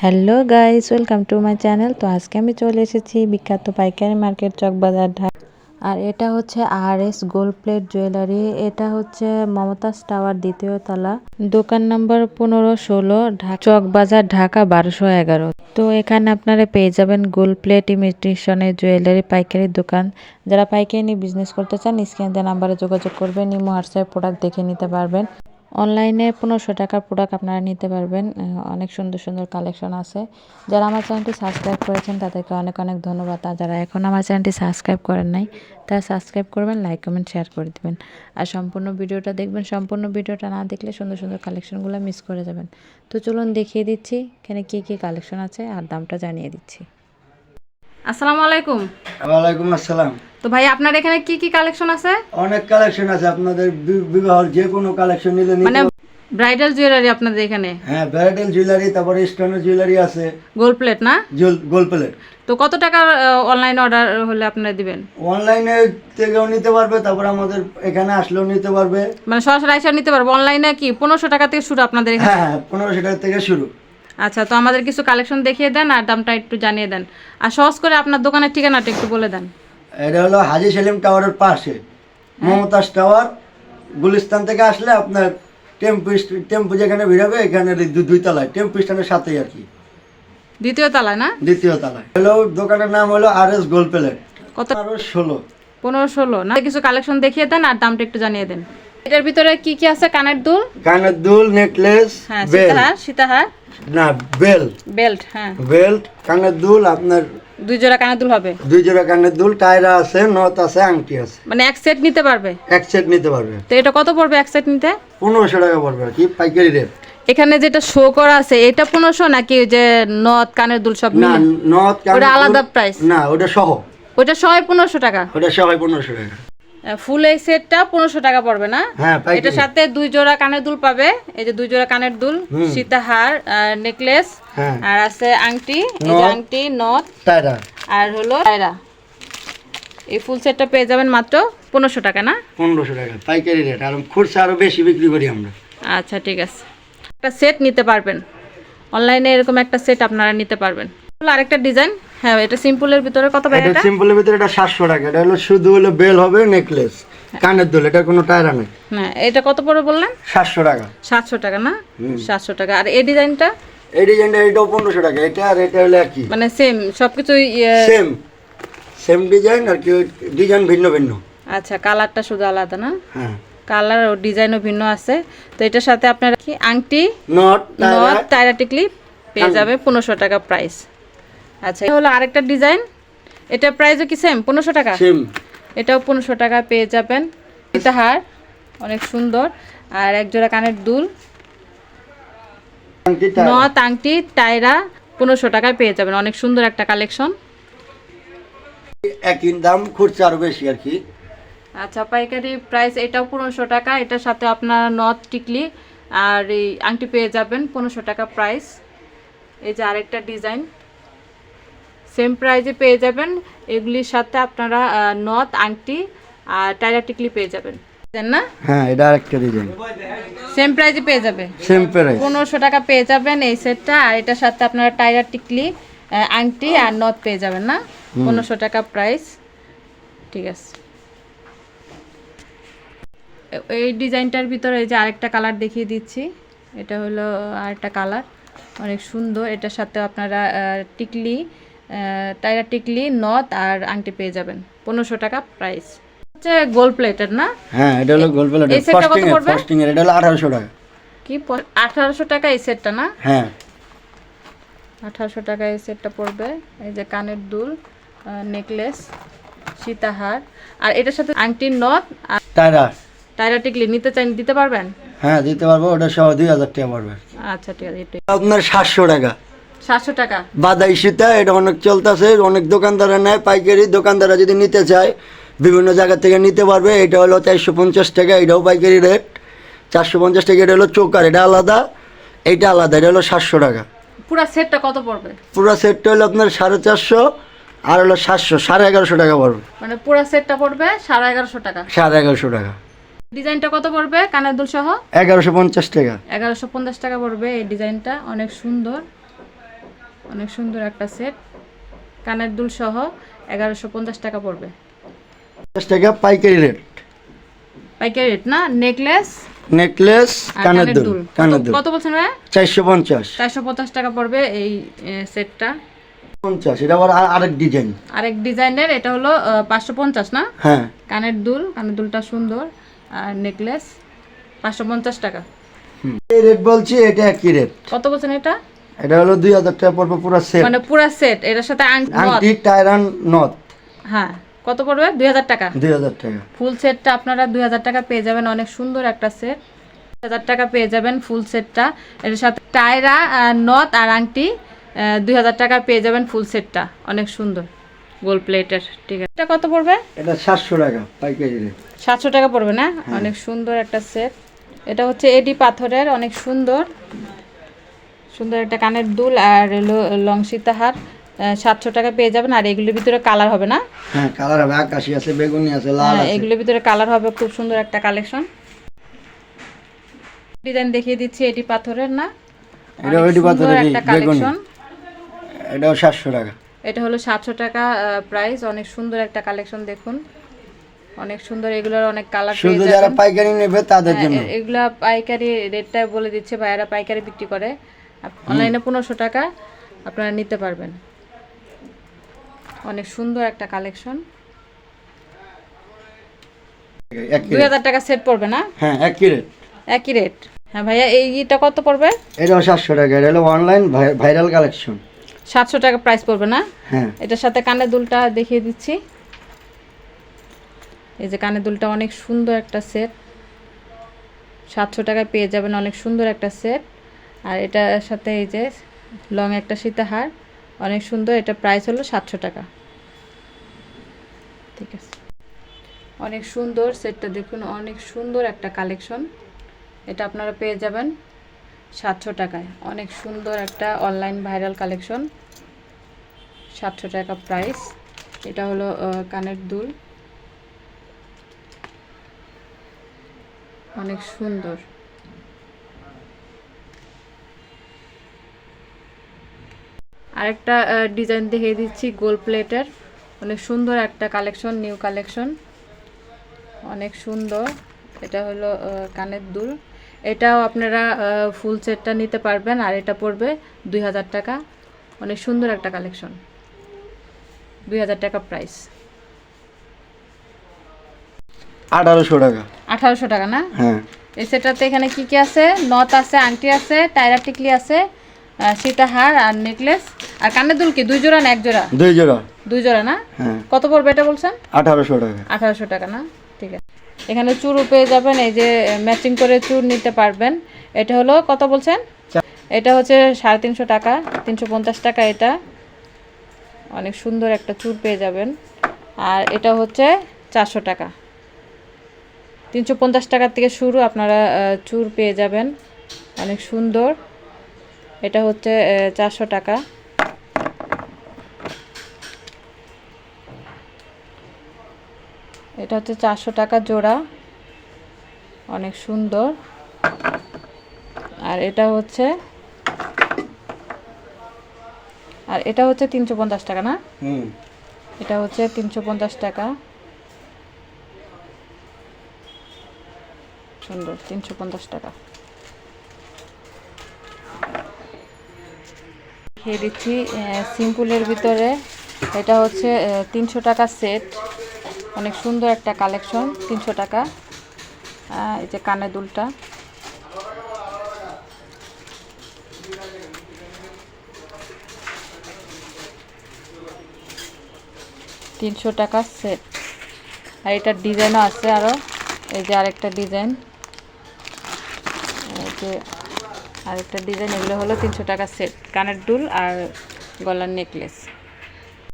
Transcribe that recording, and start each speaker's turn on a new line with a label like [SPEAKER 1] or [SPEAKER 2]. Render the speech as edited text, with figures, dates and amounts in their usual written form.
[SPEAKER 1] Hello guys, welcome to my channel. তো আজকে আমি চলে এসেছি বিখ্যাত পাইকারি মার্কেট চকবাজার ঢাকা। আর এটা হচ্ছে RS গোল্ড প্লেট জুয়েলারি। এটা হচ্ছে মমতাজ টাওয়ার দ্বিতীয় তলা, দোকান নম্বর 15-16, চকবাজার ঢাকা 1211। তো এখানে আপনারা পেয়ে যাবেন গোল্ড প্লেট ইমিটেশনের জুয়েলারি পাইকারি দোকান। যারা পাইকারি নিয়ে বিজনেস করতে চান স্ক্রিনে দেওয়া নাম্বারে যোগাযোগ করবেন। ইমো হোয়াটসঅ্যাপ প্রোডাক্ট দেখে নিতে পারবেন। অনলাইনে 1500 টাকার প্রোডাক্ট আপনারা নিতে পারবেন। অনেক সুন্দর সুন্দর কালেকশন আছে। যারা আমার চ্যানেলটি সাবস্ক্রাইব করেছেন তাদেরকে অনেক অনেক ধন্যবাদ। আর যারা এখন আমার চ্যানেলটি সাবস্ক্রাইব করেন নাই তারা সাবস্ক্রাইব করবেন, লাইক কমেন্ট শেয়ার করে দিবেন। আর সম্পূর্ণ ভিডিওটা দেখবেন। সম্পূর্ণ ভিডিওটা না দেখলে সুন্দর সুন্দর কালেকশনগুলো মিস করে যাবেন। তো চলুন দেখিয়ে দিচ্ছি এখানে কী কী কালেকশন আছে আর দামটা জানিয়ে দিচ্ছি।
[SPEAKER 2] আসসালামু আলাইকুম।
[SPEAKER 3] ওয়ালাইকুম আসসালাম।
[SPEAKER 2] তো ভাই আপনার এখানে কি কি কালেকশন আছে?
[SPEAKER 3] অনেক কালেকশন আছে, আপনাদের বিবাহের যে কোনো কালেকশন নিলে
[SPEAKER 2] মানে ব্রাইডাল জুয়েলারি আপনাদের এখানে?
[SPEAKER 3] হ্যাঁ, ব্রাইডাল জুয়েলারি, তারপরে স্টোনের জুয়েলারি আছে।
[SPEAKER 2] গোল্ড প্লেট না?
[SPEAKER 3] Gold plate.
[SPEAKER 2] তো কত টাকার অনলাইন অর্ডার হলে আপনারা দিবেন?
[SPEAKER 3] অনলাইনে থেকেও নিতে পারবে, তারপরে আমাদের এখানে আসলেও নিতে পারবে।
[SPEAKER 2] মানে সরাসরি এসে নিতে পারবো? অনলাইনে কি 1500 টাকা থেকে শুরু আপনাদের এখানে?
[SPEAKER 3] হ্যাঁ, 1500 টাকা থেকে শুরু।
[SPEAKER 2] আচ্ছা, তো আমাদের কিছু কালেকশন দেখিয়ে দেন আর দামটা একটু জানিয়ে দেন। আর সহজ করে আপনার দোকানের ঠিকানাটা একটু বলে দেন।
[SPEAKER 3] এটা হলো হাজী সেলিম টাওয়ারের পাশে, মমতাজ টাওয়ার। গুলিস্তান থেকে আসলে আপনার টেম্পু যেখানে ভিড়াবে এখানে দুই তলায়, টেম্পু স্ট্যান্ডের সাথেই আর কি,
[SPEAKER 2] দ্বিতীয় তলায় না?
[SPEAKER 3] দ্বিতীয় তলায়। হলো দোকানের নাম হলো RS গোল্ড প্লেট।
[SPEAKER 2] কত?
[SPEAKER 3] 15-16।
[SPEAKER 2] 15-16 না? কিছু কালেকশন দেখিয়ে দেন আর দামটা একটু জানিয়ে দেন। এটার ভিতরে কি কি আছে? কানের দুল,
[SPEAKER 3] নেকলেস,
[SPEAKER 2] হ্যাঁ,
[SPEAKER 3] বেল,
[SPEAKER 2] সীতাহার
[SPEAKER 3] না
[SPEAKER 2] বেল্ট, হ্যাঁ,
[SPEAKER 3] বেল্ট, কানের দুল, আপনার
[SPEAKER 2] 2 জোড়া কানের দুল হবে।
[SPEAKER 3] 2 জোড়া কানের দুল, টায়রা আছে, নথ আছে, আংটি আছে।
[SPEAKER 2] মানে এক সেট নিতে পারবে?
[SPEAKER 3] এক সেট নিতে পারবে।
[SPEAKER 2] তো এটা কত পড়বে এক সেট নিতে?
[SPEAKER 3] 1500 টাকা পড়বে আর কি, পাইকারি রেট।
[SPEAKER 2] এখানে যেটা শো করা আছে এটা 1500 নাকি ওই যে নথ কানের দুল সব
[SPEAKER 3] না,
[SPEAKER 2] মিলে?
[SPEAKER 3] নথ
[SPEAKER 2] ওটা আলাদা প্রাইস?
[SPEAKER 3] না, ওটা সহ।
[SPEAKER 2] ওটা সহ 1500 টাকা?
[SPEAKER 3] ওটা সহ 1500 টাকা।
[SPEAKER 2] ফুল এই সেটটা 1500 টাকা পড়বে না?
[SPEAKER 3] হ্যাঁ, পাইকারি।
[SPEAKER 2] এটার সাথে 2 জোড়া কানের দুল পাবে। এই যে 2 জোড়া কানের দুল, সীতাহার, নেকলেস,
[SPEAKER 3] হ্যাঁ,
[SPEAKER 2] আর আছে আংটি, এই যে আংটি, নথ,
[SPEAKER 3] টায়রা,
[SPEAKER 2] আর হলো টায়রা। এই ফুল সেটটা পেয়ে যাবেন মাত্র 1500 টাকা না?
[SPEAKER 3] 1500 টাকা পাইকারি রেট। আর খুচরা আরো বেশি বিক্রি করি আমরা।
[SPEAKER 2] আচ্ছা, ঠিক আছে। একটা সেট নিতে পারবেন অনলাইনে, এরকম একটা সেট আপনারা নিতে পারবেন। আরেকটা ডিজাইন, হ্যাঁ, এটা সিম্পলের ভিতরে কত ভাই?
[SPEAKER 3] এটা সিম্পলের ভিতরে এটা 700 টাকা। এটা হলো শুধু হলো বেল হবে, নেকলেস, কানের দুল, এটা কোনো টায়রা নেই।
[SPEAKER 2] হ্যাঁ, এটা কত পড়বে বললেন?
[SPEAKER 3] 700 টাকা।
[SPEAKER 2] 700 টাকা না? 700 টাকা। আর এই ডিজাইনটা?
[SPEAKER 3] এই ডিজাইনটা এটাও 1500 টাকা। এটা আর এটা হলো একই,
[SPEAKER 2] মানে সেম সবকিছু?
[SPEAKER 3] সেম ডিজাইন আর কি, ডিজাইন ভিন্ন ভিন্ন।
[SPEAKER 2] আচ্ছা, কালারটা শুধু আলাদা না?
[SPEAKER 3] হ্যাঁ,
[SPEAKER 2] কালার ও ডিজাইনও ভিন্ন আছে। তো এটার সাথে আপনারা কি আংটি,
[SPEAKER 3] নট,
[SPEAKER 2] টায়রা টিকলি পেয়ে যাবে 1500 টাকা প্রাইস। আচ্ছা, এটা হলো আরেকটা ডিজাইন। এটা প্রাইসও কি সেম 1500 টাকা?
[SPEAKER 3] সেম।
[SPEAKER 2] এটাও 1500 টাকা পেয়ে যাবেন। সীতাহার অনেক সুন্দর, আর এক জোড়া কানের দুল, নথ, আংটি, টায়রা 1500 টাকায় পেয়ে যাবেন। অনেক সুন্দর একটা কালেকশন।
[SPEAKER 3] একই দাম, খুচরা আরো বেশি আর কি।
[SPEAKER 2] আচ্ছা, পাইকারি প্রাইস এটাও 1500 টাকা। এটার সাথে আপনার নথ, টিকলি আর এই আংটি পেয়ে যাবেন 1500 টাকা প্রাইস। এই যে আরেকটা ডিজাইন, সেম প্রাইসে পেয়ে যাবেন। এগুলির সাথে আপনারা নথ, আংটি আর টায়রা টিকলি পেয়ে যাবেন না?
[SPEAKER 3] হ্যাঁ, এটা আরেকটা ডিজাইন,
[SPEAKER 2] সেম প্রাইসে পেয়ে যাবে।
[SPEAKER 3] সেম প্রাইস,
[SPEAKER 2] 1500 টাকা পেয়ে যাবেন এই সেটটা। আর এটার সাথে আপনারা টায়রা টিকলি, আংটি আর নথ পেয়ে যাবেন না? 1500 টাকা প্রাইস। ঠিক আছে। এই ডিজাইনটার ভিতরে এই যে আরেকটা কালার দেখিয়ে দিচ্ছি। এটা হলো আরেকটা কালার, অনেক সুন্দর। এটার সাথে আপনারা টিকলি, টায়রা টিকলি, নথ আর আংটি পেয়ে যাবেন 1500 টাকা প্রাইস। হচ্ছে গোল্ড প্লেটের না?
[SPEAKER 3] হ্যাঁ, এটা হলো গোল্ড প্লেট।
[SPEAKER 2] এই সেটটা কত পড়বে?
[SPEAKER 3] ফাস্টিং এর এটা হলো 1800 টাকা।
[SPEAKER 2] কি 1800 টাকা এই সেটটা না?
[SPEAKER 3] হ্যাঁ,
[SPEAKER 2] 1800 টাকা এই সেটটা পড়বে। এই যে কানের দুল, নেকলেস, সীতাহার আর এটার সাথে আংটি, নথ আর টায়রা টিকলি নিতে চাই দিতে পারবেন?
[SPEAKER 3] হ্যাঁ, দিতে পারবো। ওটা সহ 2000 টাকা পড়বে।
[SPEAKER 2] আচ্ছা, ঠিক আছে।
[SPEAKER 3] আপনার 700 টাকা।
[SPEAKER 2] 700 টাকা
[SPEAKER 3] বাদাই সীতা, এটা অনেক চলতেছে, অনেক দোকানদাররা নেয় পাইকারি। দোকানদাররা যদি নিতে চায় বিভিন্ন জায়গা থেকে নিতে পারবে। এটা হলো 450 টাকা, এটাও পাইকারি রেট 450 টাকা। এটা হলো চোকার, এটা আলাদা, এইটা আলাদা। এটা হলো 700 টাকা।
[SPEAKER 2] পুরো সেটটা কত পড়বে?
[SPEAKER 3] পুরো সেটটা হলো আপনার 450, আর হলো 700, 1150 টাকা পড়বে।
[SPEAKER 2] মানে পুরো সেটটা পড়বে 1150 টাকা।
[SPEAKER 3] 1150 টাকা।
[SPEAKER 2] ডিজাইনটা কত পড়বে কানের দুল সহ?
[SPEAKER 3] 1150 টাকা।
[SPEAKER 2] 1150 টাকা পড়বে এই ডিজাইনটা, অনেক সুন্দর। অনেক সুন্দর একটা সেট, কানের দুল সহ 1150 টাকা পড়বে।
[SPEAKER 3] 50 টাকা পাইকারি রেট।
[SPEAKER 2] পাইকারি রেট না? নেকলেস
[SPEAKER 3] নেকলেস,
[SPEAKER 2] আর
[SPEAKER 3] কানের দুল, কানের দুল
[SPEAKER 2] কত বলছেন ভাই?
[SPEAKER 3] 450।
[SPEAKER 2] 450 টাকা পড়বে এই সেটটা।
[SPEAKER 3] 50, এটা আবার আরেক ডিজাইন।
[SPEAKER 2] আরেক ডিজাইনের, এটা হলো 550 না?
[SPEAKER 3] হ্যাঁ,
[SPEAKER 2] কানের দুলটা সুন্দর, আর নেকলেস 550 টাকা।
[SPEAKER 3] এই রেট বলছি, এটা একই রেট।
[SPEAKER 2] কত বলছেন এটা?
[SPEAKER 3] এটা হলো 2000 টাকা পড়বে পুরো সেট,
[SPEAKER 2] মানে পুরো সেট, এটার সাথে
[SPEAKER 3] আংটি, টায়রান, নথ।
[SPEAKER 2] হ্যাঁ, কত পড়বে? 2000 টাকা।
[SPEAKER 3] 2000 টাকা
[SPEAKER 2] ফুল সেটটা আপনারা 2000 টাকা পেয়ে যাবেন, অনেক সুন্দর একটা সেট। 2000 টাকা পেয়ে যাবেন ফুল সেটটা, এর সাথে টায়রা, নথ আর আংটি 2000 টাকা পেয়ে যাবেন ফুল সেটটা, অনেক সুন্দর গোল্ড প্লেটের। ঠিক আছে, এটা কত পড়বে?
[SPEAKER 3] এটা 700 টাকা পাইকারি রেট।
[SPEAKER 2] 700 টাকা পড়বে না? অনেক সুন্দর একটা সেট। এটা হচ্ছে এডি পাথরের, অনেক সুন্দর সুন্দর একটা কানের দুল আর লং সীতাহার 700 টাকা পেয়ে যাবেন। আর এগুলোর ভিতরে কালার হবে না?
[SPEAKER 3] হ্যাঁ, কালার হবে, আকাশি আছে, বেগুনি আছে, লাল আছে।
[SPEAKER 2] এগুলোর ভিতরে কালার হবে, খুব সুন্দর একটা কালেকশন। ডিজাইন দেখিয়ে দিচ্ছি, এডি পাথরের না?
[SPEAKER 3] এটা
[SPEAKER 2] অনেক
[SPEAKER 3] এডি
[SPEAKER 2] সুন্দর
[SPEAKER 3] পাথরের
[SPEAKER 2] একটা
[SPEAKER 3] বেগুনি।
[SPEAKER 2] কালেকশন।
[SPEAKER 3] এটাও 700 টাকা।
[SPEAKER 2] এটা হলো 700 টাকা প্রাইস, অনেক সুন্দর একটা কালেকশন। দেখুন অনেক সুন্দর, এগুলোর অনেক কালার পেয়ে
[SPEAKER 3] শুধু যারা
[SPEAKER 2] যাবেন।
[SPEAKER 3] পাইকারি নেবে তাদের জন্য।
[SPEAKER 2] এগুলা পাইকারি রেটটা বলে দিচ্ছে ভাইয়ারা, পাইকারি বিক্রি করে। অনলাইনে 1500 টাকা আপনারা নিতে পারবেন। অনেক সুন্দর একটা কালেকশন।
[SPEAKER 3] একই রেট।
[SPEAKER 2] 2000 টাকা সেট পড়বে না?
[SPEAKER 3] হ্যাঁ, একই রেট।
[SPEAKER 2] একই রেট। হ্যাঁ ভাইয়া, এইটা কত পড়বে?
[SPEAKER 3] এটাও 700 টাকা। এটা হলো অনলাইন ভাইরাল কালেকশন।
[SPEAKER 2] 700 টাকা প্রাইস পড়বে না?
[SPEAKER 3] হ্যাঁ,
[SPEAKER 2] এটার সাথে কানের দুলটা দেখিয়ে দিচ্ছি। এই যে কানের দুলটা, অনেক সুন্দর একটা সেট, 700 টাকায় পেয়ে যাবেন, অনেক সুন্দর একটা সেট। আর এটার সাথে এই যে লং একটা সীতাহার, অনেক সুন্দর। এটা প্রাইস হলো 700 টাকা। ঠিক আছে, অনেক সুন্দর সেটটা দেখুন, অনেক সুন্দর একটা কালেকশন। এটা আপনারা পেয়ে যাবেন 700 টাকায়। অনেক সুন্দর একটা অনলাইন ভাইরাল কালেকশন, 700 টাকা প্রাইস। এটা হলো কানের দুল, অনেক সুন্দর। আরেকটা ডিজাইন দেখিয়ে দিচ্ছি গোল্ড প্লেটের, অনেক সুন্দর একটা কালেকশন, নিউ কালেকশন, অনেক সুন্দর। এটা হলো কানের দুল, এটাও আপনারা ফুল সেটটা নিতে পারবেন। আর এটা পড়বে 2000 টাকা। অনেক সুন্দর একটা কালেকশন, 2000 টাকা প্রাইস।
[SPEAKER 3] 1800 টাকা।
[SPEAKER 2] 1800 টাকা না?
[SPEAKER 3] হ্যাঁ,
[SPEAKER 2] এই সেটটাতে এখানে কি কি আছে? নথ আছে, আংটি আছে, টায়রা টিকলি আছে, সীতাহার আর নেকলেস। আর কানের দুল কি 2 জোড়া না 1 জোড়া?
[SPEAKER 3] 2 জোড়া।
[SPEAKER 2] 2 জোড়া না?
[SPEAKER 3] হ্যাঁ,
[SPEAKER 2] কত পড়বে এটা বলছেন?
[SPEAKER 3] 1800 টাকা।
[SPEAKER 2] 1800 টাকা না? ঠিক আছে। এখানে চুড়ও পেয়ে যাবেন, এই যে ম্যাচিং করে চুড় নিতে পারবেন। এটা হলো কত বলছেন? এটা হচ্ছে 350 টাকা, 350 টাকা এটা। অনেক সুন্দর একটা চুড় পেয়ে যাবেন। আর এটা হচ্ছে 400 টাকা। 350 টাকার থেকে শুরু, আপনারা চুড় পেয়ে যাবেন, অনেক সুন্দর। এটা হচ্ছে 400 টাকা। এটা হচ্ছে 400 টাকা জোড়া, অনেক সুন্দর। আর এটা হচ্ছে 350 টাকা না? এটা হচ্ছে 350 টাকা, সুন্দর, 350 টাকা। দেখিয়ে দিচ্ছি সিম্পলের ভিতরে, এটা হচ্ছে 300 টাকা সেট, অনেক সুন্দর একটা কালেকশন, 300 টাকা। এই যে কানের দুলটা, তিনশো টাকা সেট। আর এটার ডিজাইনও আছে আরও, এই যে আরেকটা ডিজাইন, এই যে আরেকটা ডিজাইন। এগুলো হলো 300 টাকা সেট, কানের দুল আর গলার নেকলেস।